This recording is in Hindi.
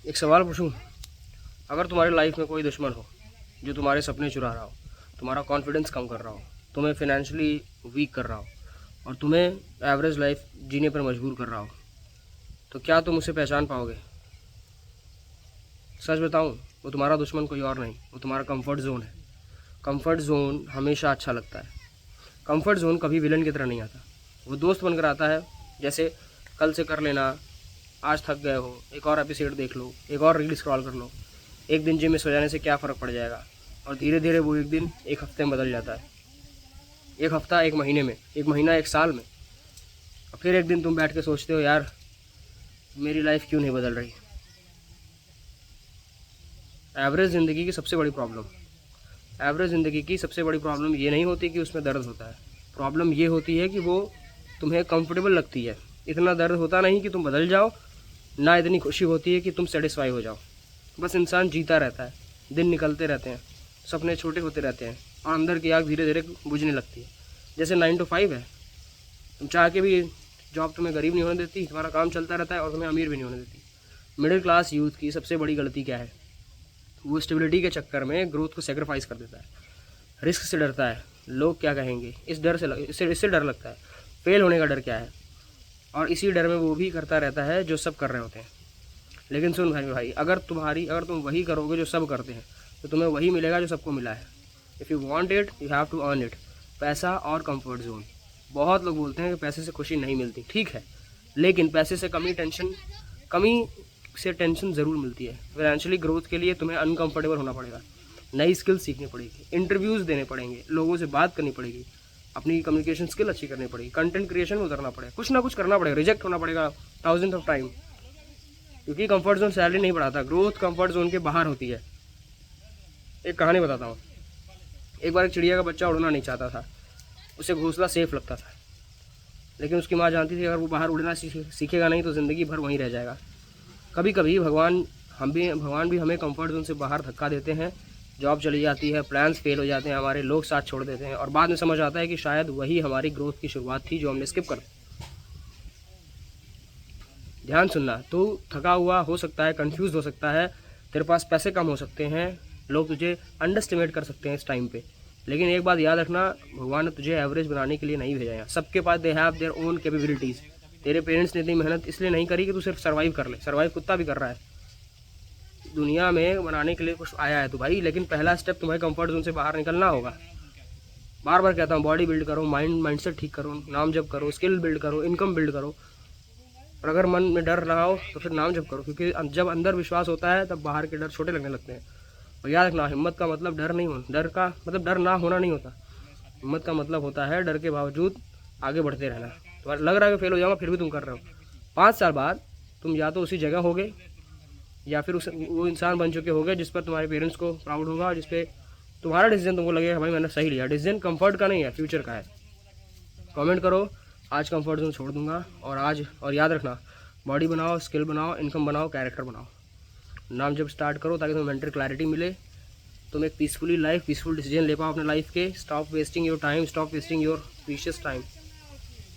एक सवाल पूछूं। अगर तुम्हारी लाइफ में कोई दुश्मन हो जो तुम्हारे सपने चुरा रहा हो, तुम्हारा कॉन्फिडेंस कम कर रहा हो, तुम्हें फाइनेंशियली वीक कर रहा हो और तुम्हें एवरेज लाइफ जीने पर मजबूर कर रहा हो, तो क्या तुम उसे पहचान पाओगे? सच बताऊं, वो तुम्हारा दुश्मन कोई और नहीं, वो तुम्हारा कंफर्ट जोन है। कंफर्ट जोन हमेशा अच्छा लगता है। कंफर्ट जोन कभी विलन की तरह नहीं आता। वो दोस्त बनकर आता है, जैसे कल से कर लेना, आज थक गए हो, एक और एपिसोड देख लो, एक और रील स्क्रॉल कर लो, एक दिन जिम में सो जाने से क्या फ़र्क पड़ जाएगा। और धीरे धीरे वो एक दिन एक हफ्ते में बदल जाता है, एक हफ्ता एक महीने में, एक महीना एक साल में। और फिर एक दिन तुम बैठ के सोचते हो, यार मेरी लाइफ क्यों नहीं बदल रही। एवरेज ज़िंदगी की सबसे बड़ी प्रॉब्लम एवरेज ज़िंदगी की सबसे बड़ी प्रॉब्लम ये नहीं होती कि उसमें दर्द होता है। प्रॉब्लम ये होती है कि वो तुम्हें कंफर्टेबल लगती है। इतना दर्द होता नहीं कि तुम बदल जाओ, ना इतनी खुशी होती है कि तुम सेटिस्फाई हो जाओ। बस इंसान जीता रहता है, दिन निकलते रहते हैं, सपने छोटे होते रहते हैं और अंदर की आग धीरे धीरे बुझने लगती है। जैसे 9 to 5 है, तुम चाह के भी जॉब तुम्हें गरीब नहीं होने देती, तुम्हारा काम चलता रहता है और तुम्हें अमीर भी नहीं होने देती। मिडिल क्लास यूथ की सबसे बड़ी गलती क्या है? वो स्टेबिलिटी के चक्कर में ग्रोथ को सेक्रीफाइस कर देता है। रिस्क से डरता है, लोग क्या कहेंगे, इस डर से इससे डर लगता है। फेल होने का डर क्या है? और इसी डर में वो भी करता रहता है जो सब कर रहे होते हैं। लेकिन सुन भाई, अगर तुम वही करोगे जो सब करते हैं, तो तुम्हें वही मिलेगा जो सबको मिला है। If you want it you have to earn it. पैसा और कंफर्ट जोन। बहुत लोग बोलते हैं कि पैसे से खुशी नहीं मिलती, ठीक है, लेकिन पैसे से कमी से टेंशन ज़रूर मिलती है। फाइनेंशियली ग्रोथ के लिए तुम्हें अनकंफर्टेबल होना पड़ेगा, नई स्किल सीखनी पड़ेगी, इंटरव्यूज़ देने पड़ेंगे, लोगों से बात करनी पड़ेगी, अपनी कम्युनिकेशन स्किल अच्छी करनी पड़ेगी, कंटेंट क्रिएशन में उतरना पड़ेगा, कुछ ना कुछ करना पड़ेगा, रिजेक्ट होना पड़ेगा थाउजेंड ऑफ टाइम। क्योंकि कंफर्ट जोन सैलरी नहीं बढ़ाता, ग्रोथ कंफर्ट जोन के बाहर होती है। एक कहानी बताता हूँ। एक बार एक चिड़िया का बच्चा उड़ना नहीं चाहता था, उसे घोंसला सेफ लगता था, लेकिन उसकी माँ जानती थी अगर वो बाहर उड़ना सीखेगा नहीं तो ज़िंदगी भर वहीं रह जाएगा। कभी कभी भगवान भी हमें कंफर्ट जोन से बाहर धक्का देते हैं। जॉब चली जाती है, प्लान्स फेल हो जाते हैं, हमारे लोग साथ छोड़ देते हैं और बाद में समझ आता है कि शायद वही हमारी ग्रोथ की शुरुआत थी जो हमने स्किप कर दी। ध्यान सुनना, तू थका हुआ हो सकता है, कंफ्यूज हो सकता है, तेरे पास पैसे कम हो सकते हैं, लोग तुझे अंडर एस्टिमेट कर सकते हैं इस टाइम पे, लेकिन एक बात याद रखना, भगवान ने तुझे एवरेज बनाने के लिए नहीं भेजा है। सबके पास they have their own capabilities. तेरे पेरेंट्स ने इतनी मेहनत इसलिए नहीं करी कि तू सिर्फ सर्वाइव कर ले। सर्वाइव कुत्ता भी कर रहा है। दुनिया में बनाने के लिए कुछ आया है तो भाई, लेकिन पहला स्टेप तुम्हें कंफर्ट जोन से बाहर निकलना होगा। बार बार कहता हूँ, बॉडी बिल्ड करो, माइंडसेट ठीक करो, नाम जप करो, स्किल बिल्ड करो, इनकम बिल्ड करो। और अगर मन में डर रहा हो तो फिर नाम जप करो, क्योंकि जब अंदर विश्वास होता है तब बाहर के डर छोटे लगने लगते हैं। और याद रखना, हिम्मत का मतलब डर नहीं होना, डर का मतलब डर ना होना नहीं होता। हिम्मत का मतलब होता है डर के बावजूद आगे बढ़ते रहना। तुम्हारा लग रहा है कि फेल हो जाऊंगा, फिर भी तुम कर रहे हो। 5 साल बाद तुम या तो उसी जगह होगे या फिर वो इंसान बन चुके होगे जिस पर तुम्हारे पेरेंट्स को प्राउड होगा और जिस पे तुम्हारा डिसीजन तुमको लगेगा भाई मैंने सही लिया। डिसीजन कंफर्ट का नहीं है, फ्यूचर का है। कमेंट करो, आज कंफर्ट जोन छोड़ दूंगा। और याद रखना, बॉडी बनाओ, स्किल बनाओ, इनकम बनाओ, कैरेक्टर बनाओ। नाम जब स्टार्ट करो ताकि तुम्हें मेंटल क्लैरिटी मिले, तुम एक पीसफुल डिसीजन ले पाओ अपने लाइफ के। Stop wasting your time, stop wasting your precious time.